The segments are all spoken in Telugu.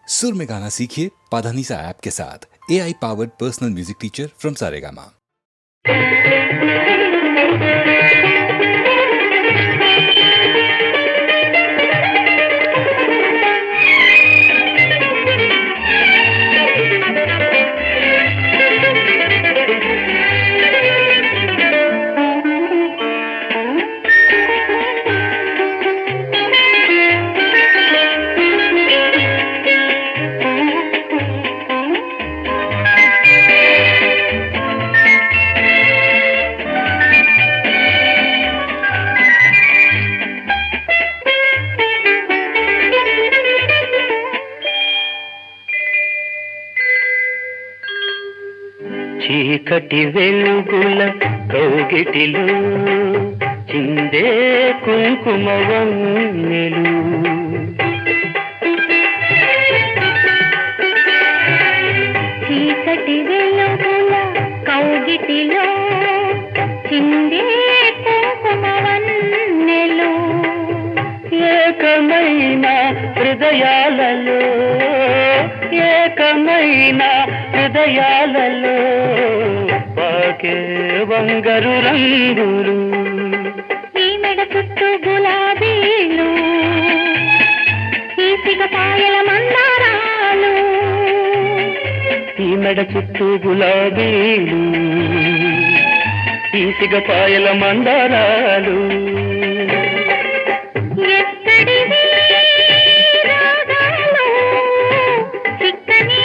सुर में गाना सीखिए पाधानीसा ऐप के साथ। AI powered personal music teacher from Saregama. చీకటి వెలుగుల కౌగిటిలో చిందే కుంకుమవన్నెలు చీకటి వెలుగుల కౌగిటిలో చిందే కుంకుమవన్నెలు ఏకమైన హృదయాలలో పాకే బంగారు రంగులు ఈ మెడ చుట్టూ గులాబీలు ఈ సిగపాయల మందారాలు ఈ మెడ చుట్టూ గులాబీలు ఈ సిగపాయల మందారాలు ఎక్కడివి రాగాలు చిక్కని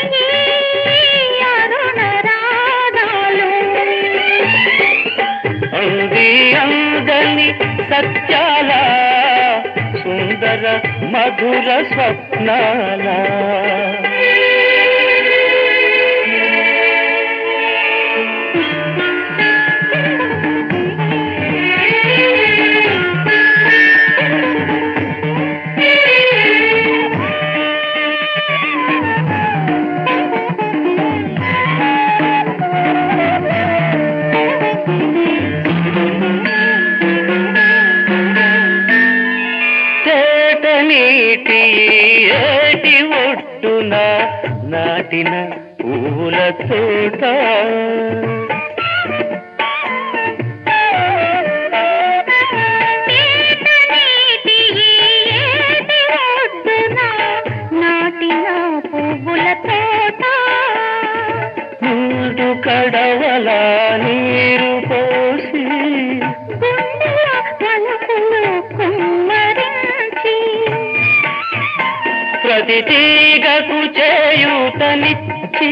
అరుణ రాగాలు అంది అందని సత్యాల సుందర మధుర స్వప్నాల నీటి ఏటి ఒట్టున నాటిన పూల తోట నాటిన పువ్వుల తోట మూడు కడవల నీరు పోసి ప్రతి తీగకు చేయూతనిచ్చి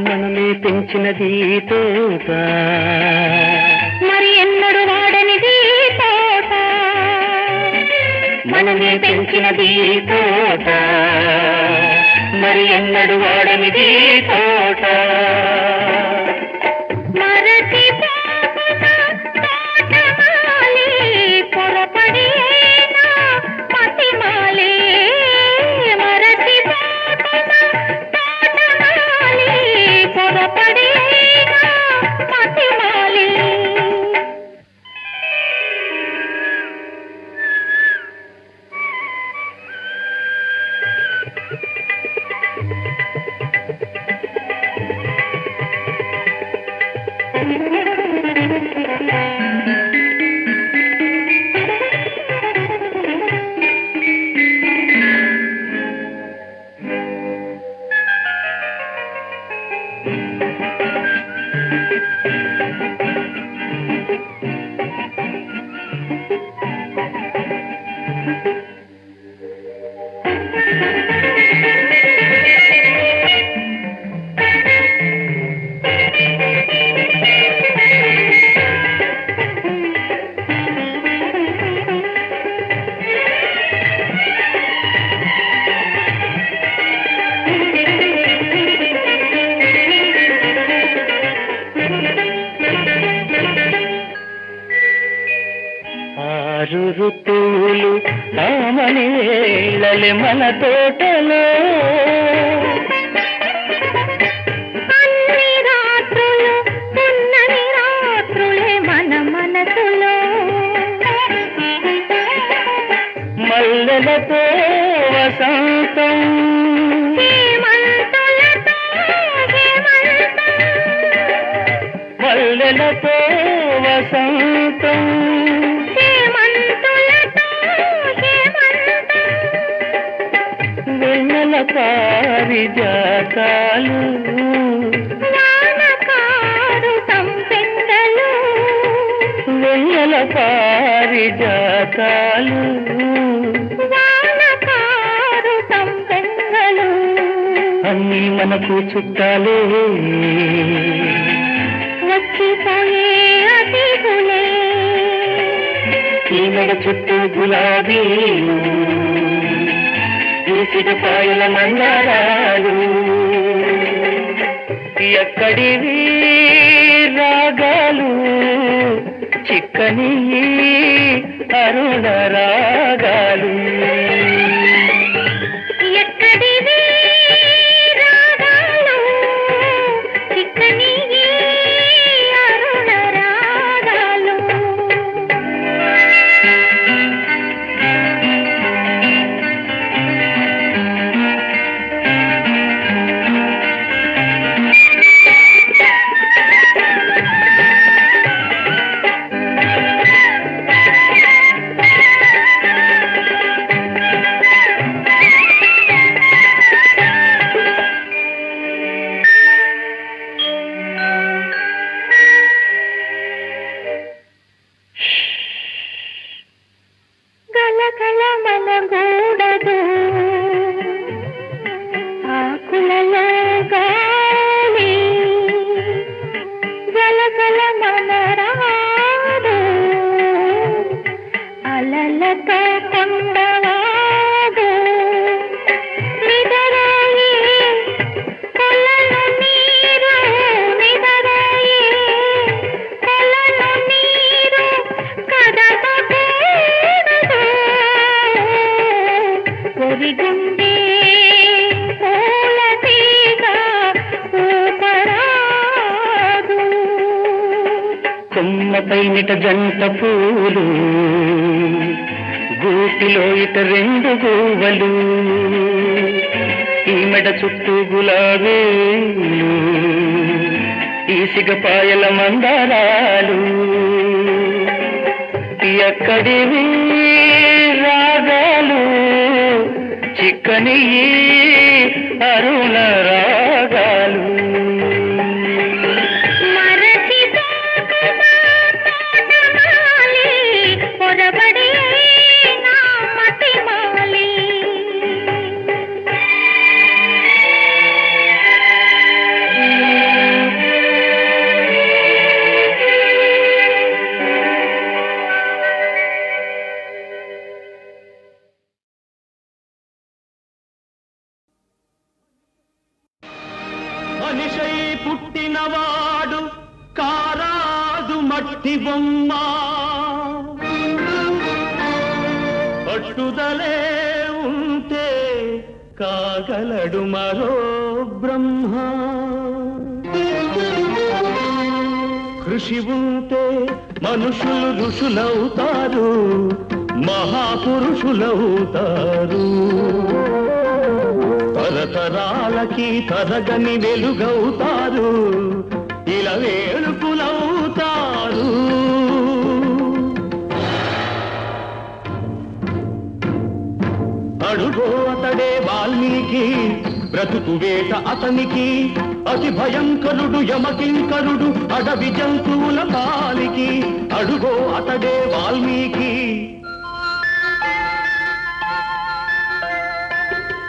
మనమే పెంచినది తోట మరి ఎన్నడు వాడనిది తోట మనమే పెంచినది తోట మరి ఎన్నడు వాడనిది తోట మరచి తోటమాలి పొరపడి మతిమాలి మరచి తోటమాలి పొరపడి మతిమాలి ఆరు ఋతువులు ఆమని వేళలే మన తోటలో పారిజాతాలు వానకారు సంపెంగలు వెన్నెల పారిజాతాలు వానకారు సంపెంగలు అన్నీ మనకు చుట్టాలే వచ్చిపోయే అతిథులే ఈ మెడ చుట్టూ గులాబీలు ఈసిగ పాయల మందారాలు ఎక్కడివి రాగాలు చిక్కని అరుణ రాగాలు ఎక్కడివి రాగాలు చిక్కని అరుణ రాగాలు గలగల మనగూడదు ఆకులలో గాలి గలగల మనరాడు అలలతో కొండవాడు నిదరాయి కొలను నీరు నిదరాయి కొలను నీరు కదతో ఒరిగుండే పూల తీగ ఊపరాదు కొమ్మపై నిట జంట పూలు గూటిలో ఇట రెండు గూవలు ఈ మెడ చుట్టూ గులాబీలు ఈసిగ పాయల మందారాలు ఎక్కడివి రాగాలు చిక్కని అరుణ రాగాలు మరచిపోకుమా తోటమాలి పొరబడి నా మతిమాలి మనిషై పుట్టినవాడు కారాదు మట్టి బొమ్మ పట్టుదలే ఉంటే కాగలడు మరో బ్రహ్మ కృషి ఉంటే మనుషులు ఋషులవుతారు మహాపురుషులవుతారు తరతరాలకి తరగని వెలుగవుతారు ఇలా వేడుకులవుతారు అడుగో అతడే వాల్మీకి బ్రతుకు వేట అతనికి అతి భయంకరుడు యమకింకరుడు అడవి జంతువుల పాలికి అడుగో అతడే వాల్మీకి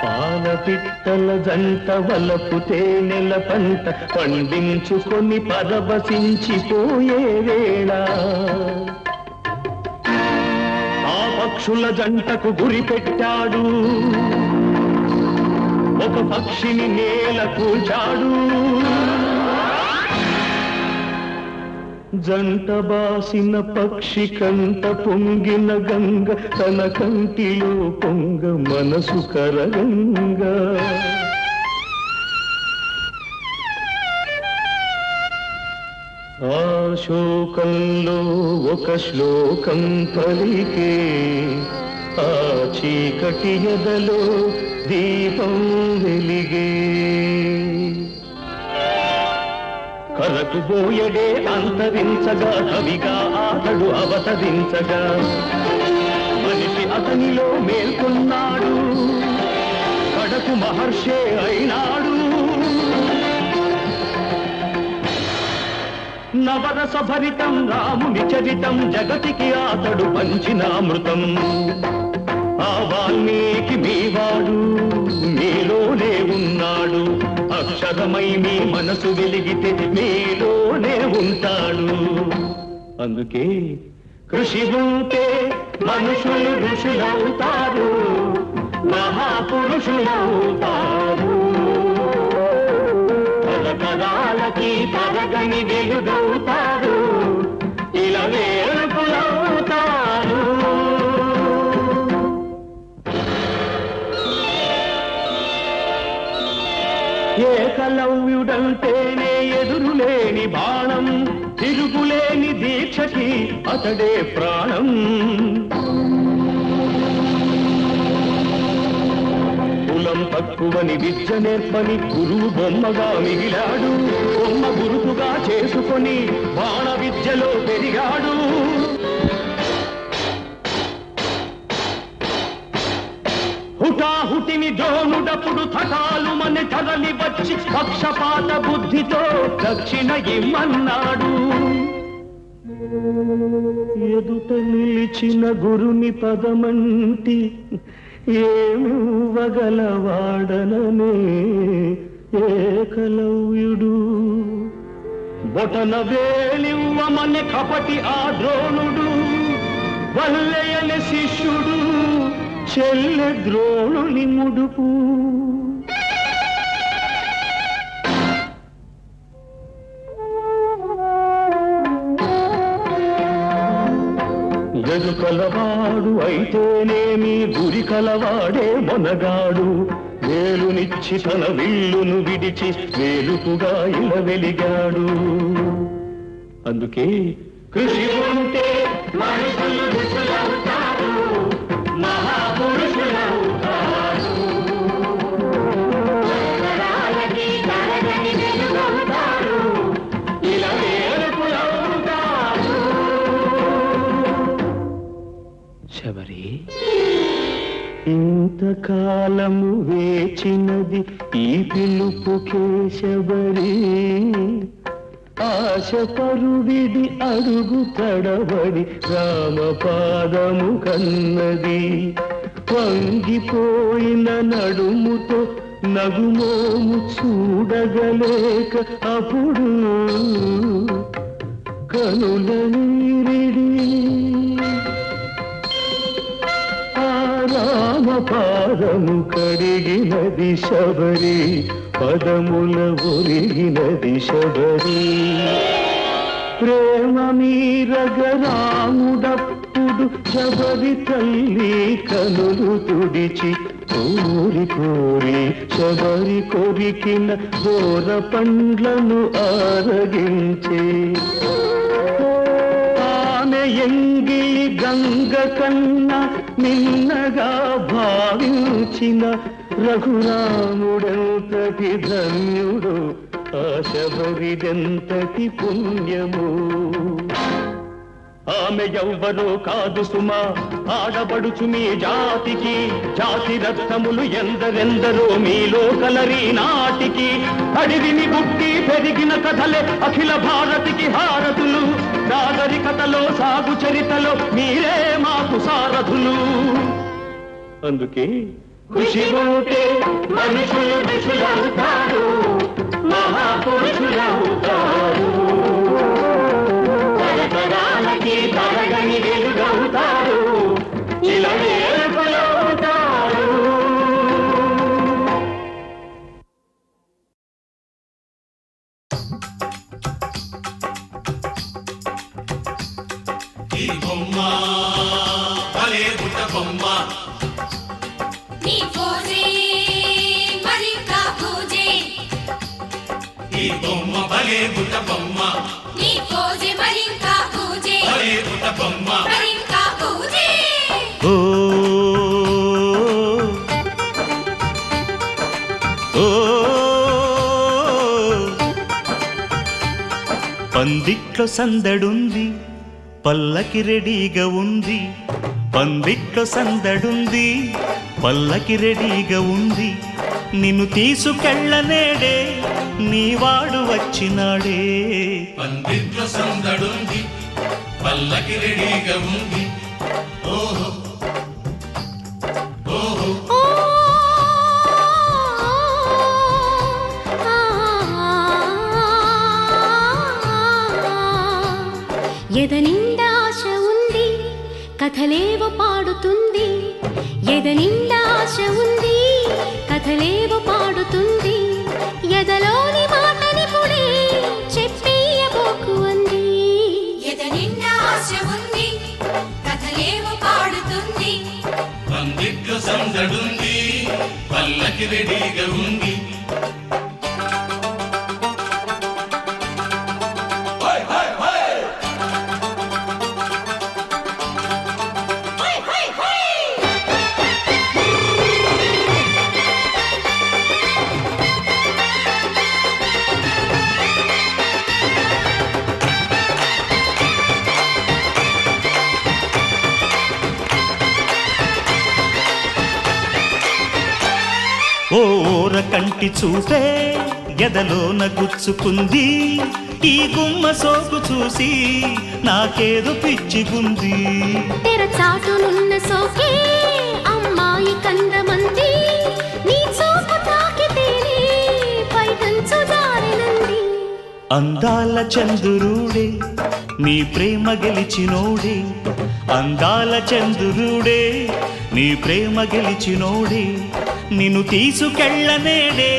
పాలపిట్టల జంట వలపు తేనెల పంట పండించుకొని పరవశించిపోయే వేళ ఆ పక్షుల జంటకు గురి పెట్టాడు ఒక పక్షిని నేల కూల్చాడు జంట బాసిన పక్షి కంట పొంగిన గంగ తన కంటిలో పొంగ మనసు కరగంగా ఆ శోకంలో ఒక శ్లోకం పలికే ఆ చీకటి ఎదలో దీపం వెలిగే కరకు బోయడే అంతరించగా కవిగా అతడు అవతరించగా మనిషి అతనిలో మేల్కొన్నాడు కడకు జగత్తుకు మహర్షే అయినాడు. నవరస భరితం రాముని చరితం జగతికి అతడు పంచినామృతం. ఆ వాల్మీకి మీవాడు మీలోనే ఉన్నాడు. అక్షరమై మీ మనసు వెలిగితే మీలోనే ఉంటాడు. అందుకే కృషి ఉంటే మనుషులు ఋషులవుతారు, మహాపురుషులవుతారు. తరతరాలకి తరగని వెలుగవుతారు, ఇలా వేడుకలవుతారు. ఏకలవ్యుడంటేనే ఎదురులేని బాణం, తిరుగులేని దీక్షకి అతడే ప్రాణం. కులం తక్కువని విద్య నేర్పని గురువు బొమ్మగా మిగిలాడు. బొమ్మ గురుతుగా చేసుకొని బాణ విద్యలో పెరిగాడు. హుటాహుటిని ద్రోణుడప్పుడు థటాలు మన తరలి వచ్చి పక్షపాత బుద్ధితో దక్షిణ ఇమ్మన్నాడు. ఎదుట నిలిచిన గురుని పదమంటి ఏమివ్వగలవాడననే ఏకలవ్యుడు. బొటన వేలివ్వమని కపటి ఆ ద్రోణుడు, వల్లయని శిష్యుడు చెల్లె ద్రోణుని ముడుపు. ఎదు కలవాడు అయితేనేమి గురి కలవాడే మొనగాడు. వేలునిచ్చి తన విల్లును విడిచి వేలుకుగా ఇలా వెలిగాడు. అందుకే కృషి ఉంటే మనుషులు ఋషులవుతారు, మహాపురుషులవుతారు. తరతరాలకి తరగని వెలుగవుతారు, ఇలా వేడుకలవుతారు. శబరి, ఇంతకాలము వేచినది ఈ పిలుపుకే శబరి. ఆశపరుడిది అడుగు తడబడి రామపాదము కన్నది. వంగిపోయిన నడుముతో నగుమోము చూడగలేక అప్పుడు కనుల నీరిడి. రామపాదము కడిగినది శబరి, పదముల ఒరిగినది శబరి. ప్రేమ మీరగ రాముడప్పుడు శబరి తల్లి కనులు తుడిచి కోరి కోరి శబరి కొరికిన దూర పండ్లను ఆరగించే. ఎంగి గంగ కన్నా నిన్నగా భావించిన రఘురాముడెంతటి ధన్యుడు, ఆ శబరిదెంతటి పుణ్యము. ఆమె ఎవ్వరో కాదు సుమా, ఆడబడుచు మీ జాతికి. జాతి రత్నములు ఎందరెందరో మీలో కలరి నాటికి. అడివిని గుట్టి పెరిగిన కథలే అఖిల భారతికి హారతులు. నాగరికతలో సాగు చరితలో మీరే మాకు సారథులు. అందుకే కృషి ఉంటే మనుషులు ఋషులవుతారు, మహాపురుషులవుతారు. తరతరాలకి తరగని వెలుగవుతారు, ఇలా వేడుకలవుతారు. ఈ బొమ్మ భలే బుట్ట బొమ్మ, నీ పోజే మరింకా పూజే. ఈ బొమ్మ భలే బుట్ట బొమ్మ, నీ పోజే మరింకా పూజే. భలే బుట్ట బొమ్మ. మరింకా పూజే. ఓ ఓ పందిట్లో సందడుంది, పల్లకి రెడీగా ఉంది. పందిట్లో సందడుంది, పల్లకి రెడీగా ఉంది. నిన్ను తీసుకెళ్ళనేడే నీవాడు వచ్చినాడే. పందిట్లో సందడుంది పల్లకి రెడీగా ఉంది. ఓహో ఓహో ఓ ఎదనిండా ఆశ ఉంది, కథలేవో పాడుతుంది. ఎదనిండా ఆశ ఉంది, కథలేవో పాడుతుంది. ఎదలోని మాటని పుడే చెప్పేయబోకు అంది. ఎదనిండా ఆశ ఉంది, కథలేవో పాడుతుంది. పందిట్లో సందడుంది పల్లకి రెడీగా ఉంది. ఓర కంటి చూపే ఎదలోన గుచ్చుకుంది. ఈ గుమ్మ సోకు చూసి నాకేదో పిచ్చిగుంది. తెర చాటునున్న సోకే అమ్మాయి కందమంది. నీ చూపు తాకితేనే పైకంచు జారినంది. అందాల చంద్రుడే నీ ప్రేమ గెలిచినోడే. అందాల చంద్రుడే నీ ప్రేమ గెలిచినోడే. నిన్ను తీసుకెళ్ళనేడే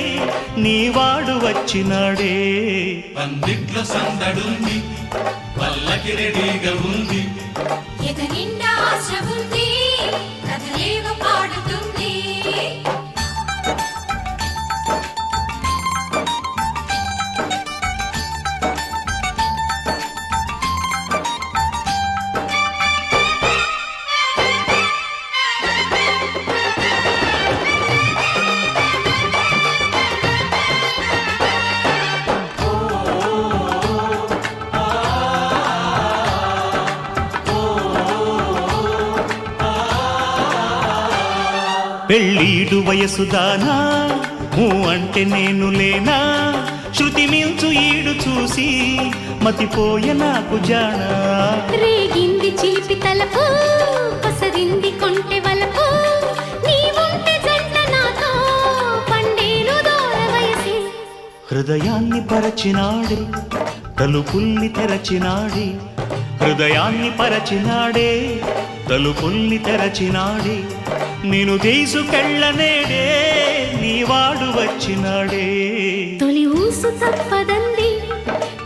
నీవాడు వచ్చినాడే. పందిట్లో సందడుంది పల్లకి రెడీగా ఉంది. ఎదనిండా ఆశ ఉంది, కథలేవో పాడుతుంది. పెళ్ళీడు వయసుదానా అంటే నేను లేనా. శృతి మించు ఈడు చూసి మతిపోయ నాకు జానా. రేగింది చిలిపి తలపు, కొసరింది కొంటె వలపు. నీవుంటే జంట నాతో పండేను దూర వయసి. హృదయాన్ని పరచినాడే తలుపుల్ని తెరచినాడే. హృదయాన్ని పరచినాడే తలుపుల్ని తెరచినాడే. నేను తీసుకెళ్ళనేడే నీవాడు వచ్చినాడే. తొలి ఊసు తప్పదంది,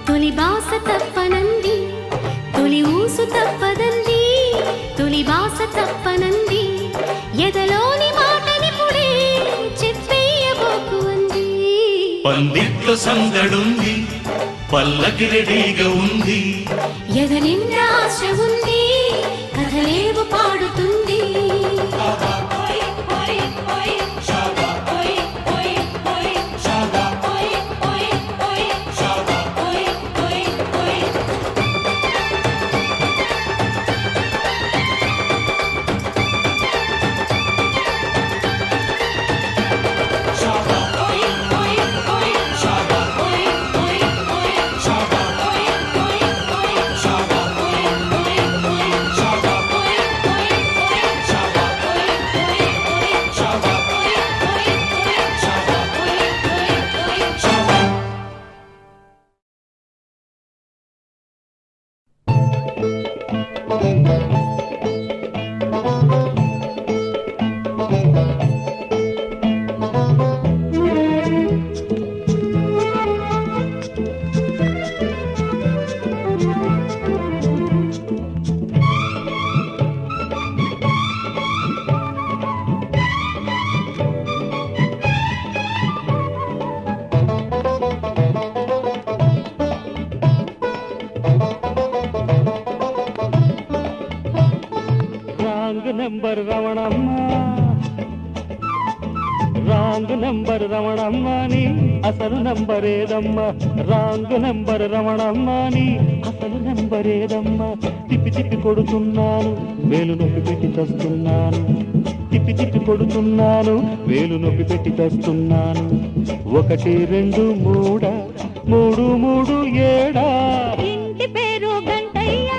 తొలి బాస తప్పనంది. తొలి ఊసు తప్పదంది, తొలి బాస తప్పనంది. ఎదలోని మాటని పుడే చెప్పేయబోకు అంది. పందిట్లో సందడుంది పల్లకి రెడీగా ఉంది. ఎదనిండా ఆశ ఉంది, కథలేవో పాడుతుంది. Number Ramanamma, wrong number Ramanamma నీ అసలు నెంబర్ ఏదమ్మా? రాంగ్ నెంబర్ రమణమ్మ నీ అసలు నెంబర్ ఏదమ్మా? తిప్పి తిప్పి కొడుతున్నాను, వేలు నొప్పి పెట్టి చస్తున్నాను. తిప్పి తిప్పి కొడుతున్నాను, వేలు నొప్పి పెట్టి తెస్తున్నాను. 1 2 3 3 3 7 ఇంటి పేరు గంటయ్య,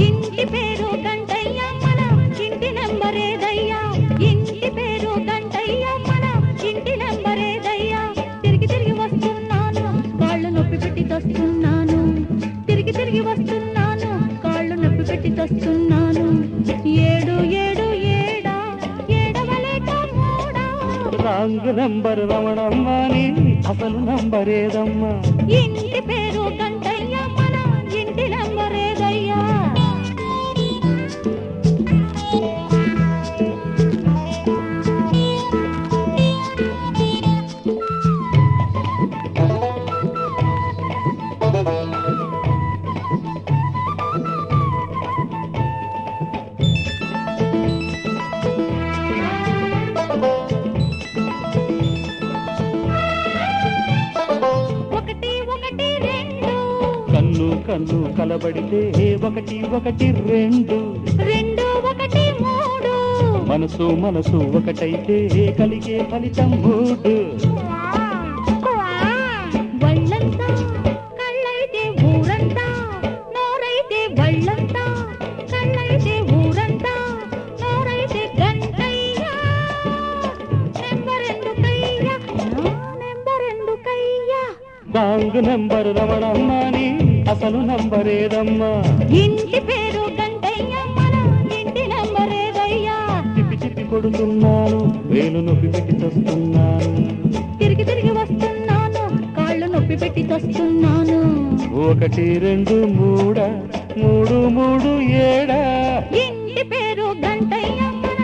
ఇంటి పేరు గంటయ్య, మన ఇంటి నంబర్ ఏదయ్యా? ఇంటి పేరు గంటయ్య, మన ఇంటి నంబర్ ఏదయ్యా? తిరిగి తిరిగి వస్తున్నాను, కాళ్ళు నొప్పి పెట్టి తెస్తున్నాను. తిరిగి తిరిగి వస్తున్నాను, కాళ్ళు నొప్పి పెట్టి తెస్తున్నాను. 7 7 7 ఏడవలేక మూడా. రాంగ్ నంబర్ రమణమ్మని, అసలు నంబర్ ఏదమ్మా? ఇంటి పేరు గంటయ్య, మన ఇంటి నంబర్ ఏదయ్యా? ఒకటి ఒకటి రెండు, కన్ను కన్ను కలబడితే 1 1 2 రెండు ఒకటి మూడు, మనసు మనసు ఒకటైతే కలిగే ఫలితం 3. వళ్ళంతా కళ్ళైతే ఊరంతా, నోరైతే వళ్ళంతా, కళ్ళైతే ఊరంతా, నోరైతే గంటయ్యా. నెంబర్ ఎందుకయ్యా, నెంబర్ ఎందుకయ్యా? రాంగ్ నంబర్ రమణమ్మని, అసలు నంబర్ ఏదమ్మా? ఇంటి పేరు గంటయ్య, మన ఇంటి నంబర్ ఏదయ్యా? తిప్పి తిప్పి కొడుతున్నాను, వేలు నొప్పి పెట్టి తెస్తున్నాను. తిరిగి తిరిగి వస్తున్నాను, కాళ్ళు నొప్పి పెట్టి తెస్తున్నాను. 1 2 3 3 3 7 ఇంటి పేరు గంటయ్య, మన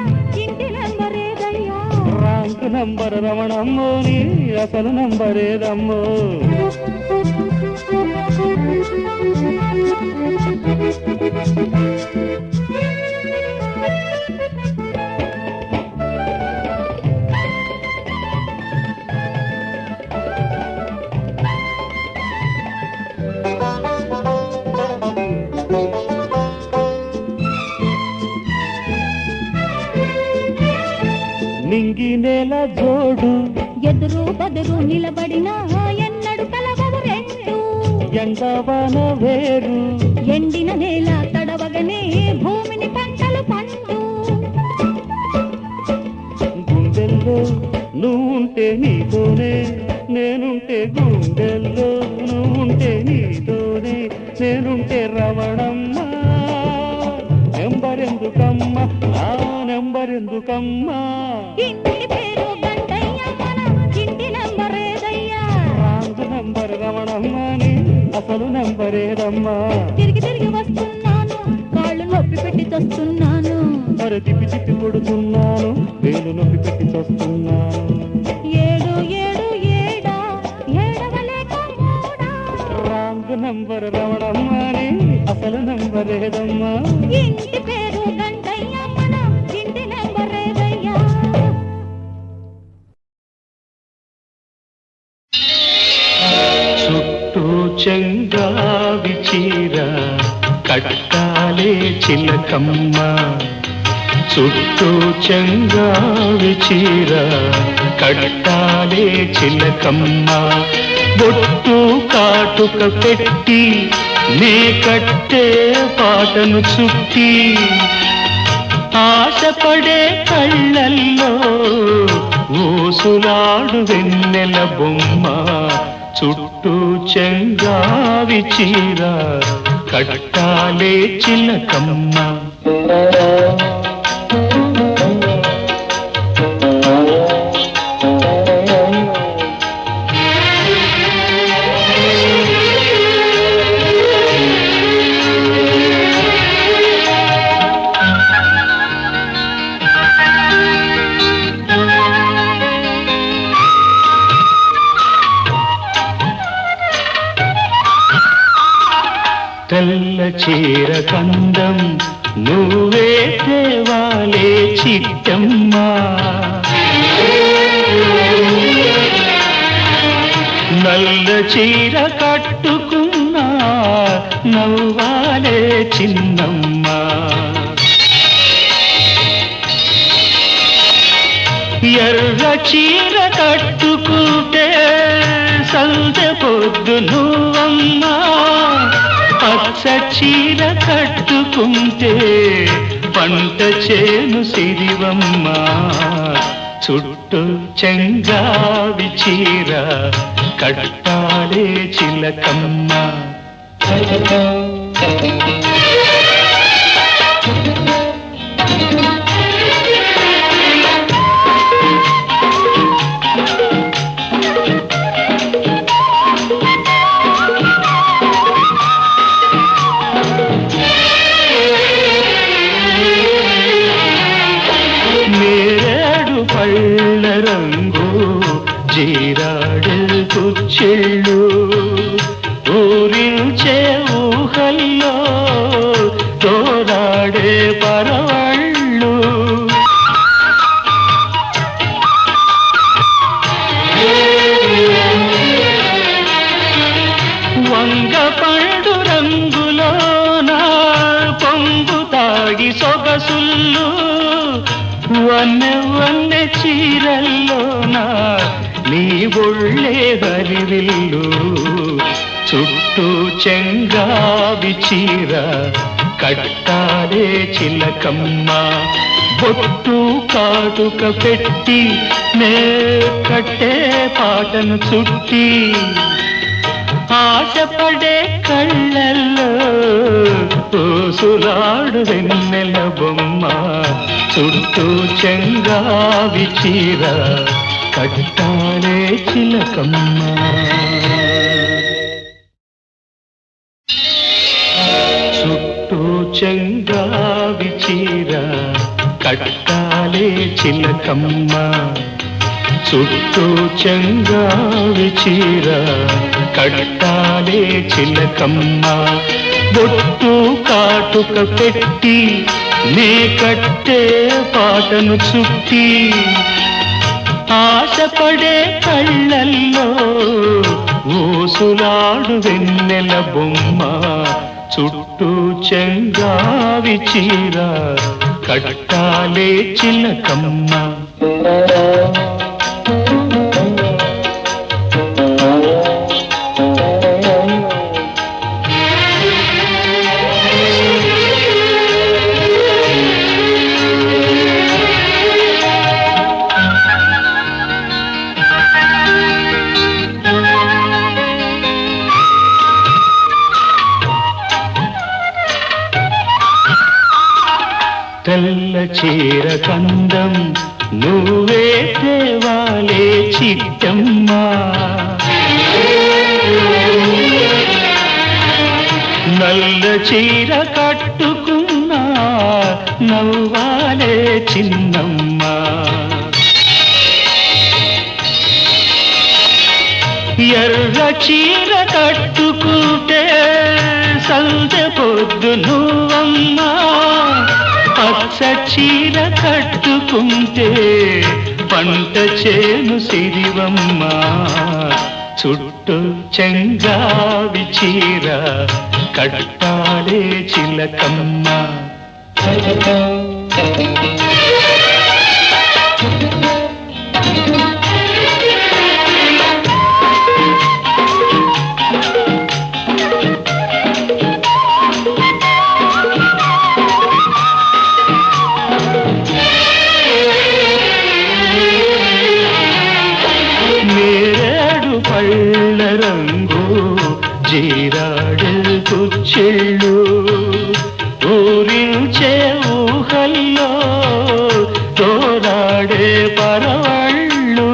ఇంటి నంబర్ ఏదయ్యా? రాంగ్ నంబర్ రమణమ్మని, అసలు నంబర్ ఏదమ్మో? నింగి నేల జోడు, ఎదురు బదురు నిలబడిన ఎన్నడు కలవవు రెండు. ఎండవన వేరు, ఎండిన నేల తడవగనే భూమిని పంటలు పండు. గుండెల్లో నువ్వుంటే నీతోనే, నేనుంటే గుండెల్లో నువ్వుంటే నీతోనే, నేనుంటే రమణమ్మ. నెంబర్ ఎందుకమ్మా, నా నెంబర్ ఎందుకమ్మా? ఇంటి పేరు గంటయ్య, మన ఇంటి నంబర్ ఏదయ్యా? రాంగ్ నంబర్ రమణమ్మని, అసలు నంబర్ ఏదమ్మా? తిరిగి తిరిగి వస్తున్నాను, కాళ్ళు నొప్పి పెట్టి తెస్తున్నాను. మరి తిప్పి తిప్పి కొడుతున్నాను, వేలు నొప్పి పెట్టి తెస్తున్నాను. 7 7 7 ఏడవలేక మూడా. రాంగ్ నంబర్ రమణమ్మని, అసలు నంబర్ ఏదమ్మా? ఇంటి పేరు గంటయ్య, మన ఇంటి నంబర్ ఏదయ్యా? చుట్టూ చెంగావి చీర కట్టాలే చిలకమ్మ, చుట్టూ చెంగావి చీర కట్టాలే చిలకమ్మ. బొట్టు కాటుక పెట్టి నే కట్టే పాటను చుట్టి, ఆశపడే కళ్ళల్లో ఊసులాడు వెన్నెల బొమ్మ. చుట్టూ చెంగావి చీర కట్టాలే చిలకమ్మ. తెల్ల చీర కందం నువ్వే తేవాలే చిట్టమ్మ, నల్ల చీర కట్టుకున్నా నవ్వాలే చిన్నమ్మ. ఎర్ర చీర కట్టుకుంటే సందె పొద్దు నువ్వమ్మా, పచ్చ చీర కట్టుకుంటే పంట చేను సిరివమ్మా. చుట్టూ చెంగావి చీర కట్టాలే చిలకమ్మ. పళ్ళ రంగు జీరాడు కుచ్చిళ్ళు ఊరించే ఊహల్లో తోరాడే పరవళ్ళు. వంగ పండు రంగులోన పొంగు తాగి సొగసుళ్ళు వన్నె వన్నె చీరల్లోనా నీ ఒళ్ళే హరివిల్లు. చుట్టూ చెంగావి చీర కట్టాలే చిలకమ్మ. బొట్టు కాటుక పెట్టి నే కట్టే పాటను చుట్టి ఆశపడే కళ్ళల్లో ఊసులాడు వెన్నెల బొమ్మ. చుట్టూ చెంగావి చీర కట్టాలే చిలకమ్మ. చుట్టూ చెంగావి చీర కట్టాలే చిలకమ్మ. చుట్టూ చెంగావి చీర కట్టాలే చిలకమ్మ. బొట్టు కాటుక పెట్టి నే కట్టే పాటను చుట్టి ఆశపడే కళ్ళల్లో ఊసులాడు వెన్నెల బొమ్మ. చుట్టూ చెంగావి చీర కట్టాలే చిలకమ్మ. తెల్ల చీర కందం నువ్వే తేవాలే చిట్టమ్మ. నల్ల చీర కట్టుకున్నా నవ్వాలే చిన్నమ్మ. ఎర్ర చీర కట్టుకుంటే సందె పొద్దు నువ్వమ్మా, పచ్చ చీర కట్టుకుంటే పంట చేను సిరివమ్మా. చుట్టూ చెంగావి చీర కట్టాలే చిలకమ్మ. పళ్ళ రంగు జీరాడు కుచ్చిళ్ళు ఊరించే ఊహల్లో తోరాడే పరవళ్ళు.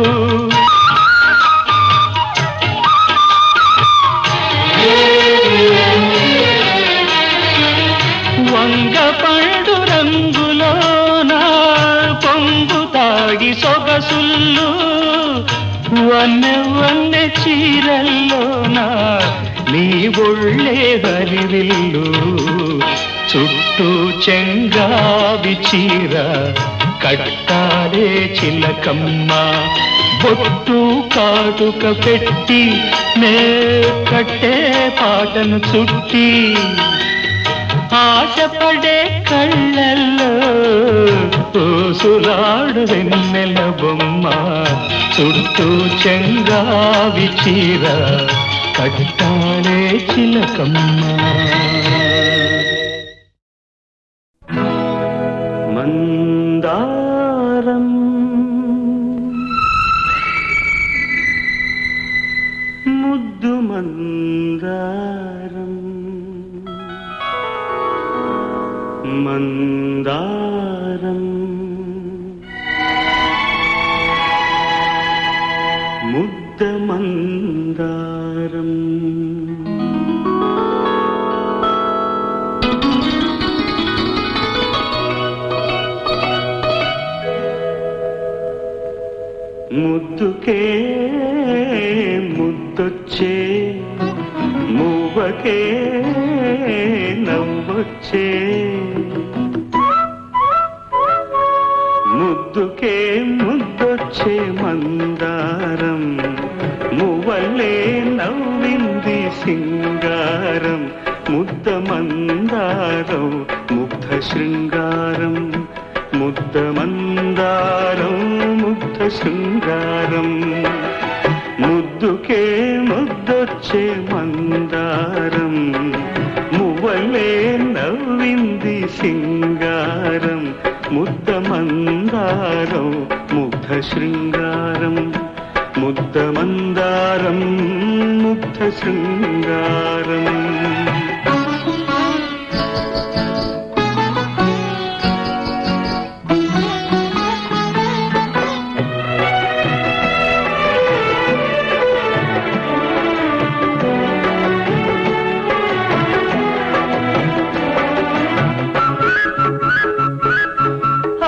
వంగ పండు రంగులోన పొంగు తాగి సొగసుళ్ళు వన్నె వన్నె చీరల్లోనా నీ ఒళ్ళే హరివిల్లు. చుట్టూ చెంగావి చీర కట్టాలే చిలకమ్మ. బొట్టు కాటుక పెట్టి నే కట్టే పాటను చుట్టి ఆశపడే కళ్ళల్లో ఊసులాడు వెన్నెల బొమ్మ చుట్టూ చెంగావి చీర కట్టాలే చిలకమ్మ. మందారం ముద్దు మందారం మందారం ముద్ద మందారం ముద్దుకే ముద్దొచ్చే మువ్వకే నవ్వొచ్చే ముద్దుకే ముద్దొచ్చే మందారం మువ్వలే నవ్వింది సింగారం ముద్ద మందారం ముగ్ధ శృంగారం ముద్ద మందారం ముగ్ధ శృంగారం ముద్దుకే ముద్దొచ్చే మందారం మువ్వలే నవ్వింది సింగారం ముద్ద మందారం ముగ్ధ శృంగారం ముద్ద మందారం ముగ్ధ శృంగారం.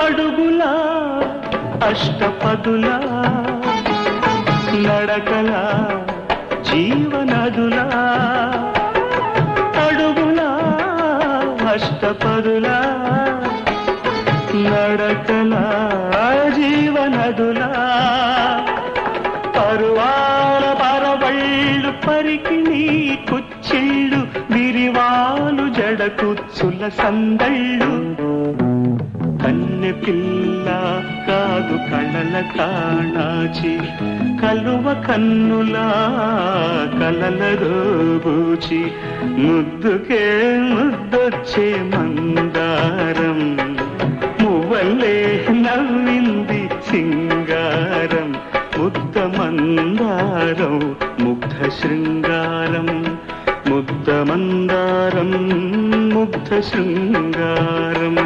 అడుగులా అష్టపదులా నడకలా జీవనదులా అడుగులా అష్టపదులా నడకలా జీవనదులా పరువాల పరవళ్ళు పరికిణి కుచ్చిళ్ళు విరివాలు జడకుచ్చుల సందళ్ళు కన్నె పిల్ల కాదు కళల కాణాచి కలువ కన్నులా కలల రోబూచి ముద్దుకే ముద్దొచ్చే మందారం మువ్వలే నవ్వింది సింగారం ముద్ద మందారం ముగ్ధ శృంగారం ముద్ద మందారం ముగ్ధ శృంగారం.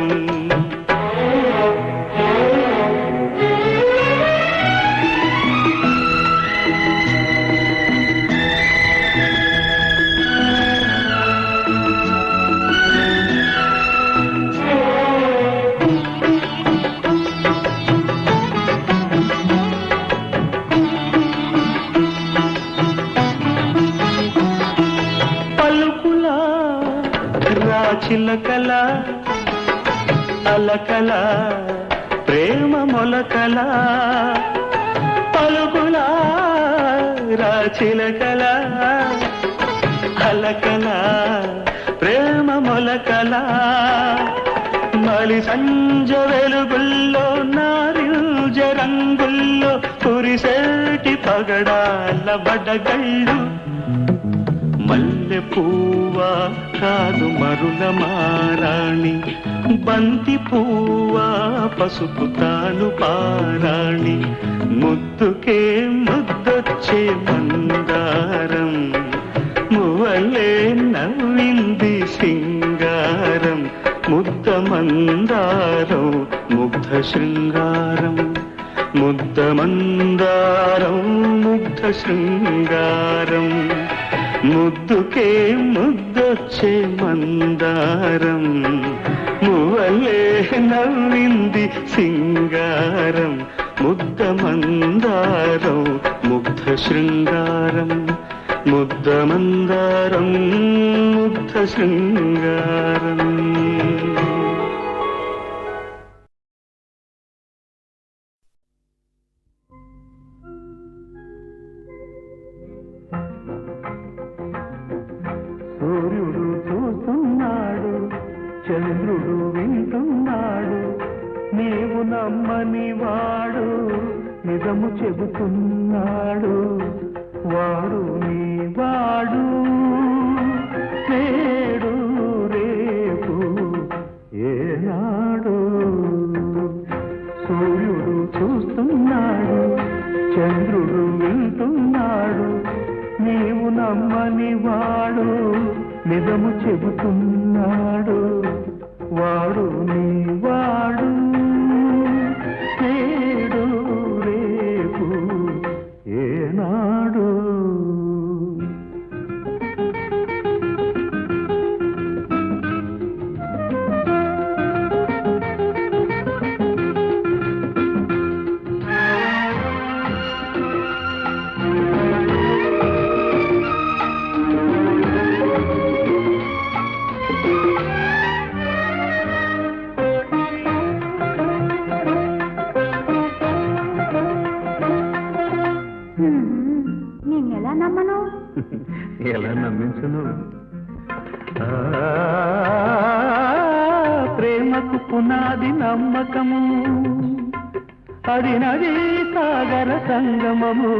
చిలకల అలకల ప్రేమ మొలకల పలుకుల రాచిలకల అలకల ప్రేమ మొలకల మలి సంజ వెలుగుల్లో నారింజ రంగుల్లో కురిసేటి పగడాల బడగళ్ళు మల్లె పువ్వా కాదు మరుల మారాణి బంతి పువ్వా పసుపు తాను పారాణి ముద్దుకే ముద్దొచ్చే మందారం మువ్వలే నవ్వింది సింగారం ముద్ద మందారం ముగ్ధ శృంగారం ముద్ద మందారం ముగ్ధ శృంగారం ముద్దుకే ముద్దొచ్చే మందారం మువ్వలే నవ్వింది సింగారం ముద్ద మందారం ముగ్ధ శృంగారం ముద్ద మందారం ముగ్ధ శృంగారం. సూర్యుడు చూస్తున్నాడు చంద్రుడు వింటున్నాడు నీవు నమ్మని వాడు నిజము చెబుతున్నాడు, వాడు నీ వాడు, నేడు రేపు ఏనాడు. సూర్యుడు చూస్తున్నాడు, చంద్రుడు వింటున్నాడు, నీవు నమ్మని వాడు నిజము చెబుతున్నాడు, వాడు నీ వాడు, నేడు రేపు ఏనాడు. నిన్నెలా నమ్మను? ఎలా నమ్మించును? ప్రేమకు పునాది నమ్మకము, అది నది సాగర సంగమము.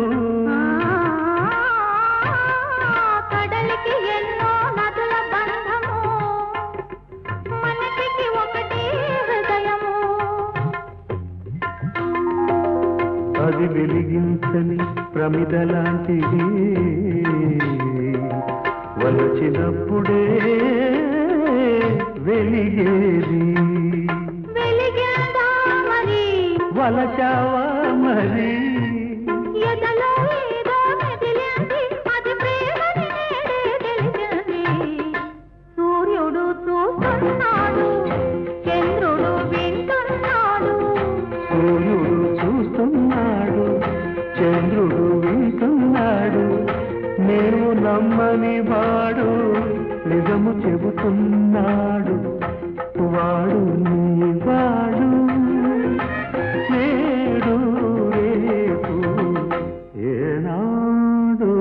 కడలికి ఎన్నో నదుల బంధము, మనకి ఒకటే హృదయము. అది వెలిగించని ప్రమిదలాంటిది, వలచినప్పుడే వెలిగేది. వెలిగిందా మరి, వలచావా మరి, ఎదలో ఏదో మెదిలింది, అది ప్రేమని నేడే తెలిసింది. సూర్యుడు చూస్తున్నాడు, చంద్రుడు వింటున్నాడు, సూర్యుడు చూస్తున్నాడు, చంద్రుడు వింటున్నాడు, నీవు నమ్మని వాడు నిజము చెబుతున్నాడు, వాడు నీ వాడు, నేడు రేపు ఏనాడు.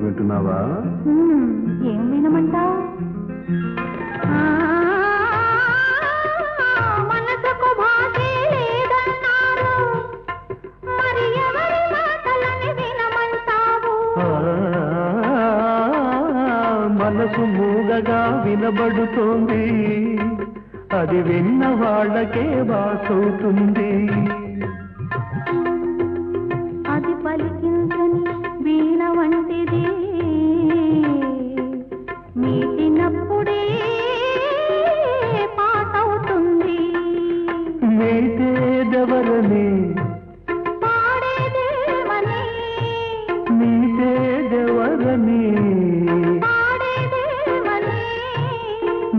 వింటున్నావా? ఏం వినమంటావు? మనసుకు భాషే లేదన్నారు, మరి ఎవరి మాటలని వినమంటావు? మనసు మూగగా వినబడుతోంది, అది విన్న వాళ్ళకే బాసవుతుంది. అది పలికించని వీణ వంటిది, మీటినప్పుడే పాటవుతుంది. మీటేదెవరని, పాడేదేమని, మీటేదెవరని, పాడేదేమని.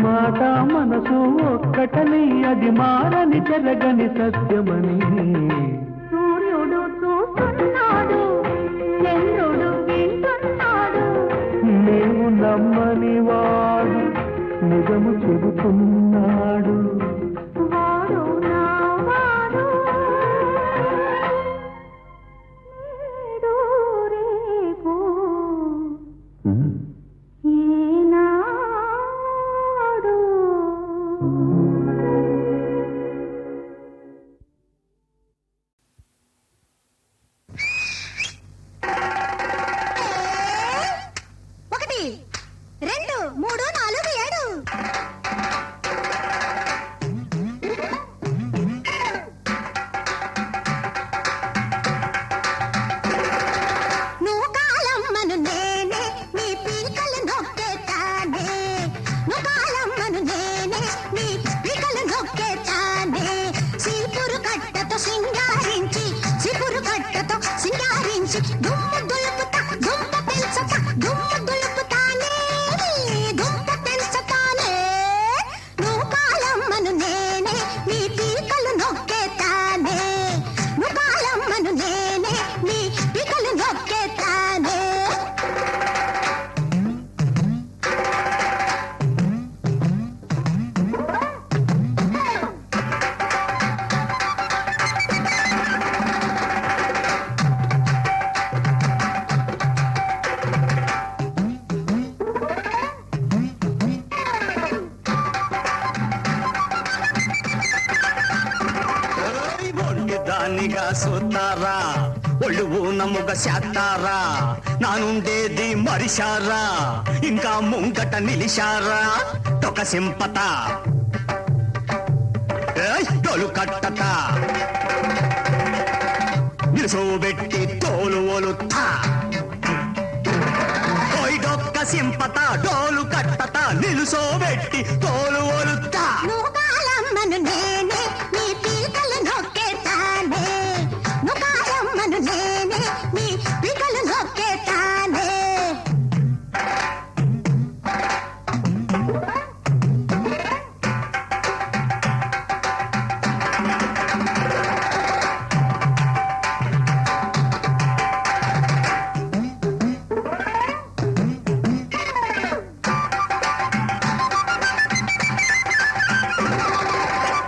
మాట మనసు ఒక్కటని, అది మారని చెరగని సత్యమని. సూర్యుడు చూస్తున్నాడు, చంద్రుడు వింటున్నాడు, నీవు నమ్మని వాడు నిజము చెబుతున్నాడు, వాడు నా వాడు, నేడు రేపు ఏనాడు. ఒకటి, రెండు, మూడు, నాలుగు, ఏడు. నువ్వు కాలమ్మను నేనే, నీ పీకలు నొక్కేతానే. నువ్వు కాలమ్మను నేనే, నీ పీకలు నొక్కేతానే. సీపురు కట్టతో సింగారించి, సిపురు కట్టతో సింగారించి, దుమ్ము దులుపుతా, దుమ్మ పెంచతా, దుమ్ము దులుపుతానే, దుమ్మ పెంచతానే. నువ్వు కాలమ్మను నేనే, నీ పీకలు నొక్కేతానే. నువ్వు కాలమ్మను నేనే, నీ పీకలు నొక్కేతానే. ఊరంగా సోతారా ఒళ్ళు నమ్ముగ చేస్తారా నానుండేది మరిశారా ఇంకా ముంగట నిలిశారా ఒక సింపత డోలు కట్టత నిలుసోబెట్టి తోలు ఒలుతా డొక్క సింపత డోలు కట్టత నిలుసోబెట్టి తోలు ఒలుతా నుకాలమ్మను నేనే నీ పీకలు నొక్కేతానే నుకాలమ్మను నేనే నీ పీకలు నొక్కేతానే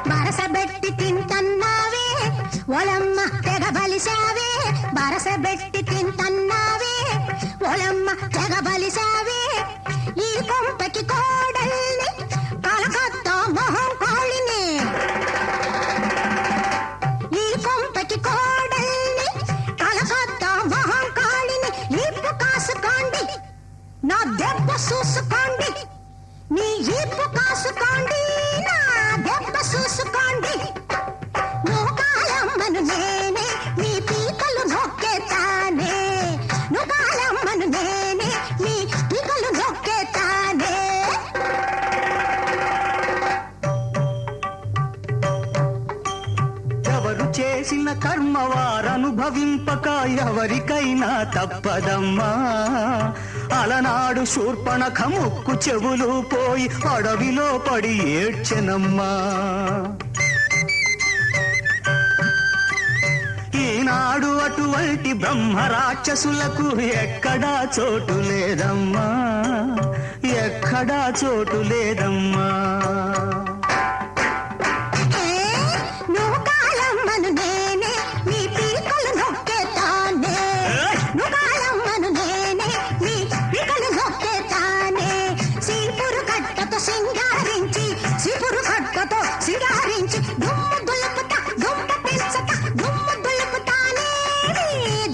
బరసబెట్టి తింటన్నావే ఒలమ్మ తెగ బలిసావే బరసబెట్టి తింటన్నావే ఒలమ్మ తెగ బలిసావే ఈ కొంపకి కోడల్ని కలకత్తా మొహం కోళ్ళిని ఈ కొంపకి కోడల్ని కలకత్తా మొహం కోళ్ళిని ఈపు కాసుకోండి నా దెబ్బ చూసుకోండి నీ ఈపు కాసుకోండి నా దెబ్బ చూసుకోండి నుకాలమ్మను నేనే నీ పీకలు నొక్కేతానే నుకాలమ్మను నేనే నీ పీకలు నొక్కేతానే ఎవరు చేసిన కర్మ వారనుభవింపక ఎవరికైనా తప్పదమ్మా అలనాడు శూర్పణఖ ముక్కు చెవులు పోయి అడవిలో పడి ఏడ్చెనమ్మా ఈనాడు అటువంటి బ్రహ్మ రాక్షసులకు ఎక్కడా చోటు లేదమ్మా ఎక్కడా చోటు లేదమ్మా నుకాలమ్మను నేనే నీ పీకలు నొక్కేతానే నుకాలమ్మను నేనే నీ పీకలు నొక్కేతానే సీపురు కట్టతో సింగారించి సీపురు కట్టతో సింగారించి దుమ్ము దులుపుతా దుంప పెంచతా దుమ్ము దులుపుతానే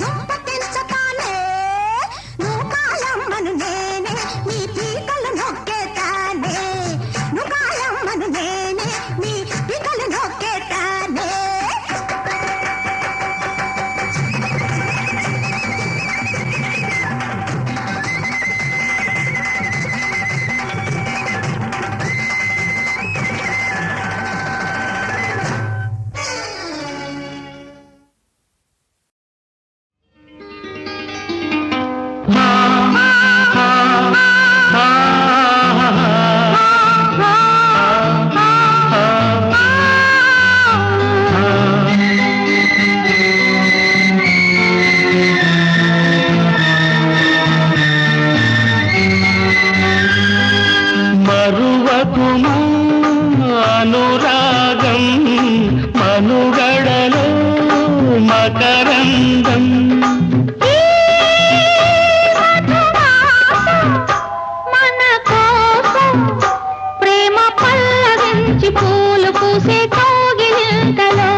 దుంప పెంచతానే నుకాలమ్మను నేనే నీ పీకలు నొక్కేతానే నుకాలమ్మను నేనే నీ పీకలు నొక్కేతానే మరువకుమా అనురాగం మనుగడలో మకరందం మన కోసం ప్రేమ పల్లవించి పూలు పూసే కోగిలింతలో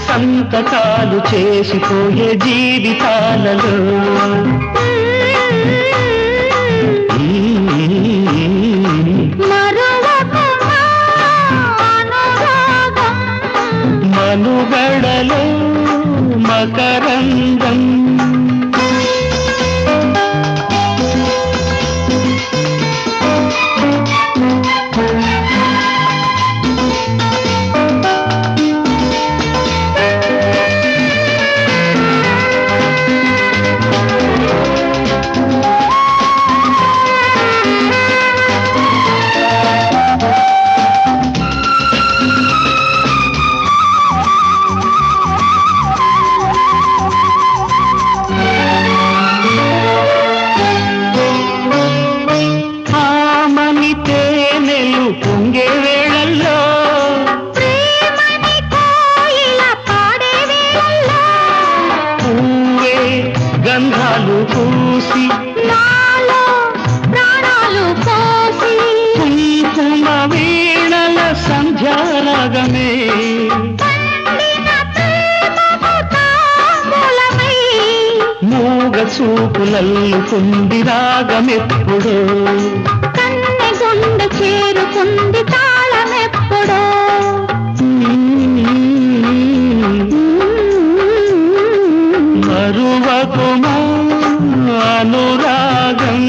సంతకాలు చేసిపోయే జీవితాలలో మరువకుమా అనురాగం మనుగడలో మకరందం గంధాలు పూసి నాలో ప్రాణాలు పోసి కుంకుమ వీణల సంధ్యారాగమే పండిన ప్రేమకు చూపులల్లుకుంది రాగమెప్పుడో కన్నె గుండె చేరుకుంది తాళమెప్పుడో మరువకుమా అనురాగం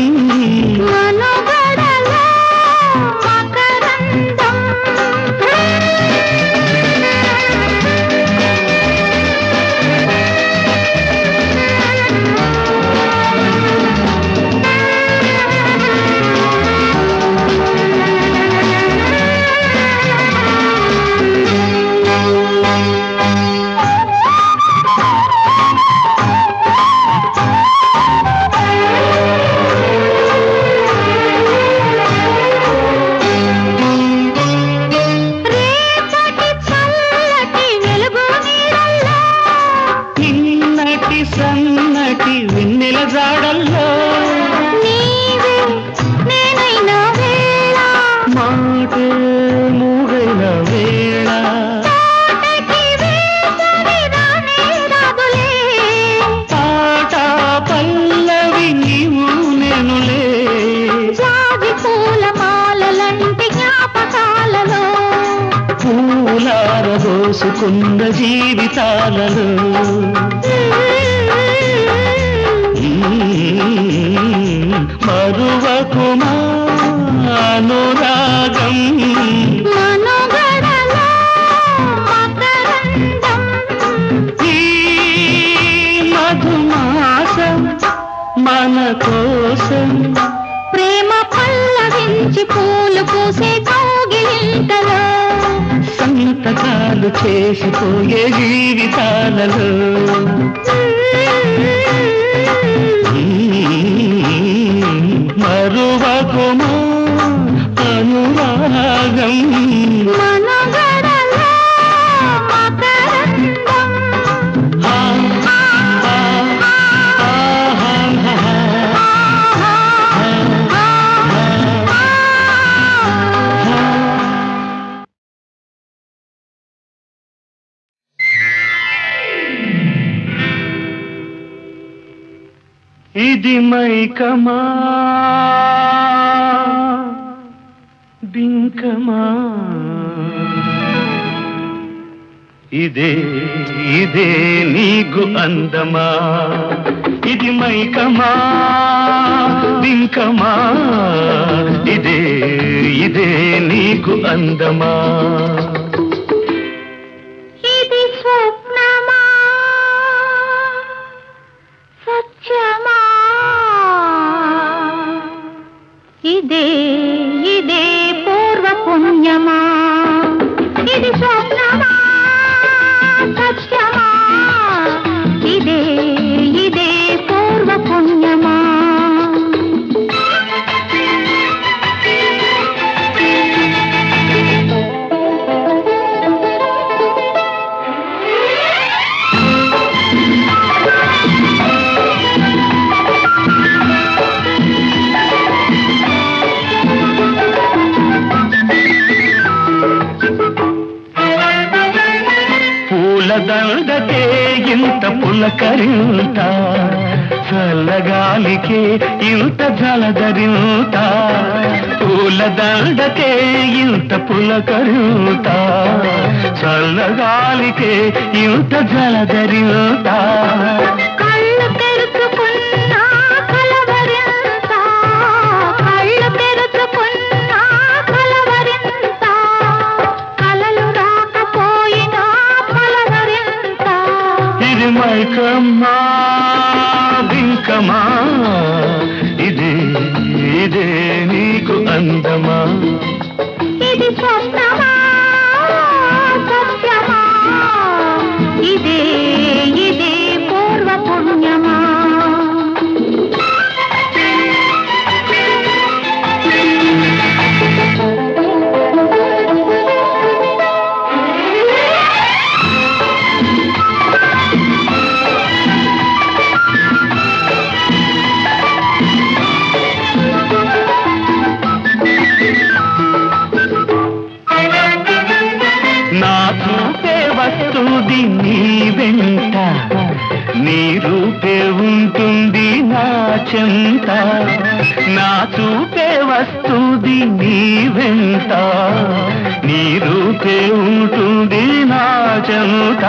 మనుగడలో మకరందం రేపటి చల్లటి వెలుగు నీడల్లో నిన్నటి సన్నటి వెన్నెల జాడల్లో నీవే నేనైన వేళ మాటే మూగైన వేళ తోటకి వేసవి రానే రాదులే పాట పల్లవి నీవు నేనులే జాజి పూల మాలలంటి జ్ఞాపకాలలో పూలారదోసుకున్న జీవితాలలో మరువకుమా అనురాగం మనుగడలో మకరందం ఈ మధుమాసం మన కోసం ప్రేమ పల్లవించి పూలు పూసే కౌగిలింతలో సంతకాలు చేసిపోయే జీవితాలలో మరువకుమా అనురాగం మనుగడలో మకరందం ఆ, ఆ, ఆ, ఇది మైకమా బింకమా ఇదే ఇదే నీకు అందమా ఇది మైకమా బింకమా ఇదే ఇదే నీకు అందమా ఇది స్వప్నమా సత్యమా ఇదే ఇదే పూర్వ పుణ్యమా ఇది స్వప్నమా సత్యమా ఇదే ఇదే పూర్వ పుణ్యమా పూలదండకే ఇంత పులకరింత చల్లగాలికే ఇంత జలదరింత పూలదండకే ఇంత పులకరింత చల్లగాలికే ఇంత జలదరింత కళ్ళు తెరుచుకున్నా కలవరింత కళ్ళు తెరుచుకున్నా కలవరింత కలలు రాకపోయినా పలవరింత ఇది మైకమ్మా బింకమా ఇదే ఇదే నీకు అందమా ఇది స్వప్నమా సత్యమా ఇదే ఇదే పూర్వ పుణ్యమా రూపే ఉంటుంది నా చెంత నా చూపే వస్తుంది నీ వెంట నీ రూపే ఉంటుంది నా చెంత